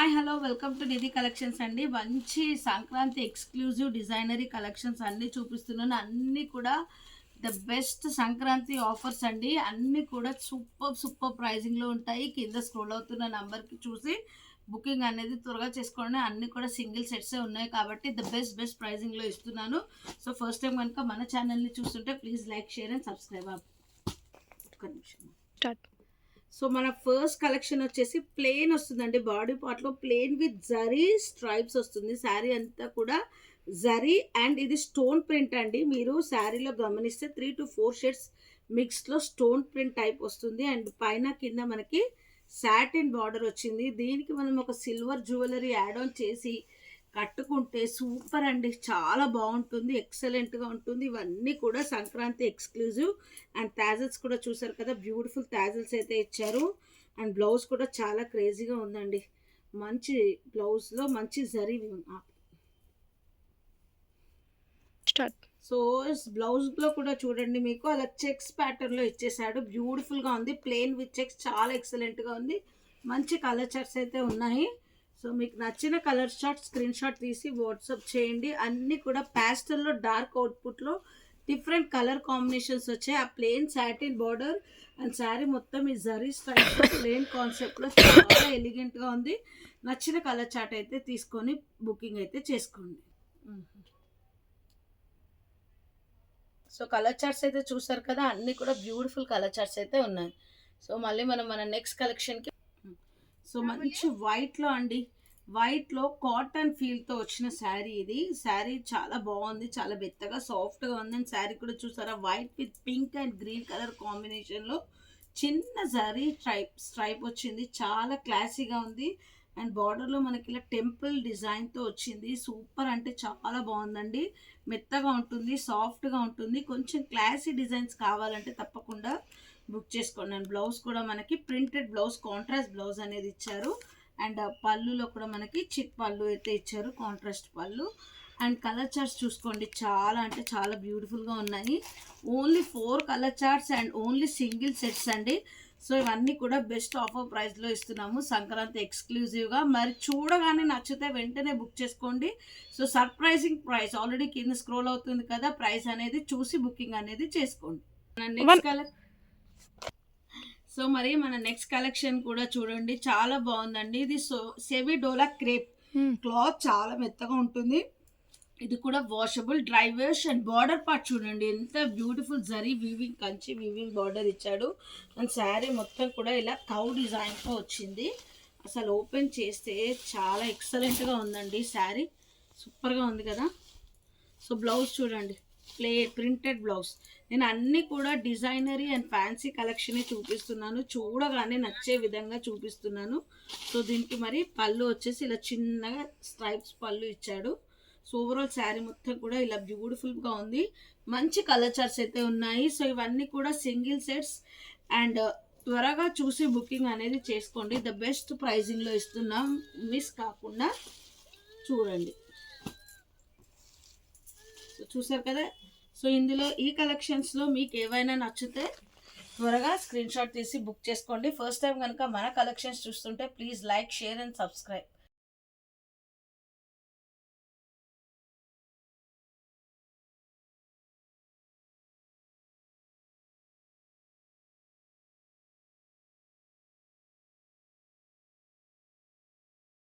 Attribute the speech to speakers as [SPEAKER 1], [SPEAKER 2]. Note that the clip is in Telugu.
[SPEAKER 1] Hi hello welcome to Nidhi collections అండి. మంచి సంక్రాంతి ఎక్స్క్లూజివ్ డిజైనరీ కలెక్షన్స్ అన్నీ చూపిస్తున్నాను. అన్నీ కూడా ద బెస్ట్ సంక్రాంతి ఆఫర్స్ అండి. అన్నీ కూడా సూపర్ ప్రైజింగ్లో ఉంటాయి. కింద స్క్రోల్ అవుతున్న నంబర్కి చూసి బుకింగ్ అనేది త్వరగా చేసుకోండి. అన్నీ కూడా సింగిల్ సెట్సే ఉన్నాయి కాబట్టి ద బెస్ట్ ప్రైజింగ్లో ఇస్తున్నాను. సో ఫస్ట్ టైం కనుక మన ఛానల్ని చూస్తుంటే please like, share and subscribe. ఒక్క నిమిషం స్టార్ట్. సో మన ఫస్ట్ కలెక్షన్ వచ్చేసి ప్లెయిన్ వస్తుందండి. బాడీ పార్ట్లో ప్లెయిన్ విత్ జరీ స్ట్రైప్స్ వస్తుంది. శారీ అంతా కూడా జరీ అండ్ ఇది స్టోన్ ప్రింట్ అండి. మీరు శారీలో గమనిస్తే 3 to 4 షేడ్స్ మిక్స్లో స్టోన్ ప్రింట్ టైప్ వస్తుంది. అండ్ పైన కింద మనకి సాటిన్ బార్డర్ వచ్చింది. దీనికి మనం ఒక సిల్వర్ జ్యువెలరీ యాడ్ ఆన్ చేసి కట్టుకుంటే సూపర్ అండి. చాలా బాగుంటుంది, ఎక్సలెంట్గా ఉంటుంది. ఇవన్నీ కూడా సంక్రాంతి ఎక్స్క్లూజివ్. అండ్ టాజల్స్ కూడా చూసారు కదా, బ్యూటిఫుల్ టాజల్స్ అయితే ఇచ్చారు. అండ్ బ్లౌజ్ కూడా చాలా క్రేజీగా ఉందండి. మంచి బ్లౌజ్లో మంచి జరీ స్టార్ట్. సో బ్లౌజ్లో కూడా చూడండి, మీకు అలా చెక్స్ ప్యాటర్న్లో ఇచ్చేసాడు. బ్యూటిఫుల్గా ఉంది. ప్లెయిన్ విత్ చెక్స్ చాలా ఎక్సలెంట్గా ఉంది. మంచి కలర్ చార్ట్స్ అయితే ఉన్నాయి. సో మీకు నచ్చిన కలర్ చార్ట్ స్క్రీన్ షాట్ తీసి వాట్సాప్ చేయండి. అన్నీ కూడా ప్యాస్టల్లో డార్క్ అవుట్పుట్లో డిఫరెంట్ కలర్ కాంబినేషన్స్ వచ్చాయి. ఆ plain satin border and sari మొత్తం ఈ జరీ స్టైల్ ప్లెయిన్ కాన్సెప్ట్లో చాలా ఎలిగెంట్గా ఉంది. నచ్చిన కలర్ చార్ట్ అయితే తీసుకొని బుకింగ్ అయితే చేసుకోండి. సో కలర్ చార్ట్స్ అయితే చూసారు కదా, అన్నీ కూడా బ్యూటిఫుల్ కలర్ చార్ట్స్ అయితే ఉన్నాయి. సో మళ్ళీ మన నెక్స్ట్ కలెక్షన్కి సో మంచి వైట్లో అండి, వైట్లో కాటన్ ఫీల్తో వచ్చిన శారీ ఇది. శారీ చాలా బాగుంది, చాలా మెత్తగా సాఫ్ట్గా ఉంది. అండ్ శారీ కూడా చూసారా, white with pink and green colour కాంబినేషన్లో చిన్న శారీ స్ట్రైప్ వచ్చింది. చాలా క్లాసీగా ఉంది. అండ్ బార్డర్లో మనకి ఇలా టెంపుల్ డిజైన్తో వచ్చింది. సూపర్ అంటే చాలా బాగుందండి. మెత్తగా ఉంటుంది, సాఫ్ట్గా ఉంటుంది. కొంచెం క్లాసీ డిజైన్స్ కావాలంటే తప్పకుండా బుక్ చేసుకోండి. అండ్ బ్లౌజ్ కూడా మనకి ప్రింటెడ్ బ్లౌజ్, కాంట్రాస్ట్ బ్లౌజ్ అనేది ఇచ్చారు. అండ్ పళ్ళులో కూడా మనకి చిట్ పళ్ళు అయితే ఇచ్చారు, కాంట్రాస్ట్ పళ్ళు. అండ్ కలర్ చార్ట్స్ చూసుకోండి, చాలా అంటే చాలా బ్యూటిఫుల్గా ఉన్నాయి. Only 4 colour charts and only single sets అండి. సో ఇవన్నీ కూడా బెస్ట్ ఆఫర్ ప్రైస్లో ఇస్తున్నాము సంక్రాంతి ఎక్స్క్లూజివ్గా. మరి చూడగానే నచ్చితే వెంటనే బుక్ చేసుకోండి. సో సర్ప్రైజింగ్ ప్రైస్ ఆల్రెడీ కింద స్క్రోల్ అవుతుంది కదా, ప్రైస్ అనేది చూసి బుకింగ్ అనేది చేసుకోండి. Next colour. సో మరి మన నెక్స్ట్ కలెక్షన్ కూడా చూడండి, చాలా బాగుందండి. ఇది సెమీ డోలా క్రేప్ క్లాత్, చాలా మెత్తగా ఉంటుంది. ఇది కూడా washable, dry wash. And border part చూడండి ఎంత beautiful zari weaving, Kanchi weaving border ఇచ్చాడు. అండ్ శారీ మొత్తం కూడా ఇలా కౌ డిజైన్తో వచ్చింది. అసలు ఓపెన్ చేస్తే చాలా ఎక్సలెంట్గా ఉందండి. శారీ సూపర్గా ఉంది కదా. సో బ్లౌజ్ చూడండి, ప్రింటెడ్ బ్లౌజ్. నేను అన్నీ కూడా డిజైనరీ అండ్ ఫ్యాన్సీ కలెక్షనే చూపిస్తున్నాను, చూడగానే నచ్చే విధంగా చూపిస్తున్నాను. సో దీనికి మరి పళ్ళు వచ్చేసి ఇలా చిన్నగా స్ట్రైప్స్ పళ్ళు ఇచ్చాడు. సో ఓవరాల్ శారీ మొత్తం కూడా ఇలా బ్యూటిఫుల్గా ఉంది. మంచి కలర్ చార్ట్స్ అయితే ఉన్నాయి. సో ఇవన్నీ కూడా సింగిల్ సెట్స్. అండ్ త్వరగా చూసి బుకింగ్ అనేది చేసుకోండి. ద బెస్ట్ ప్రైజింగ్లో ఇస్తున్నాం, మిస్ కాకుండా చూడండి. సో చూసారు కదా. సో ఇందులో ఈ కలెక్షన్స్లో మీకు ఏవైనా నచ్చితే త్వరగా స్క్రీన్ షాట్ తీసి బుక్ చేసుకోండి. ఫస్ట్ టైం కనుక మన కలెక్షన్స్ చూస్తుంటే please like, share and subscribe.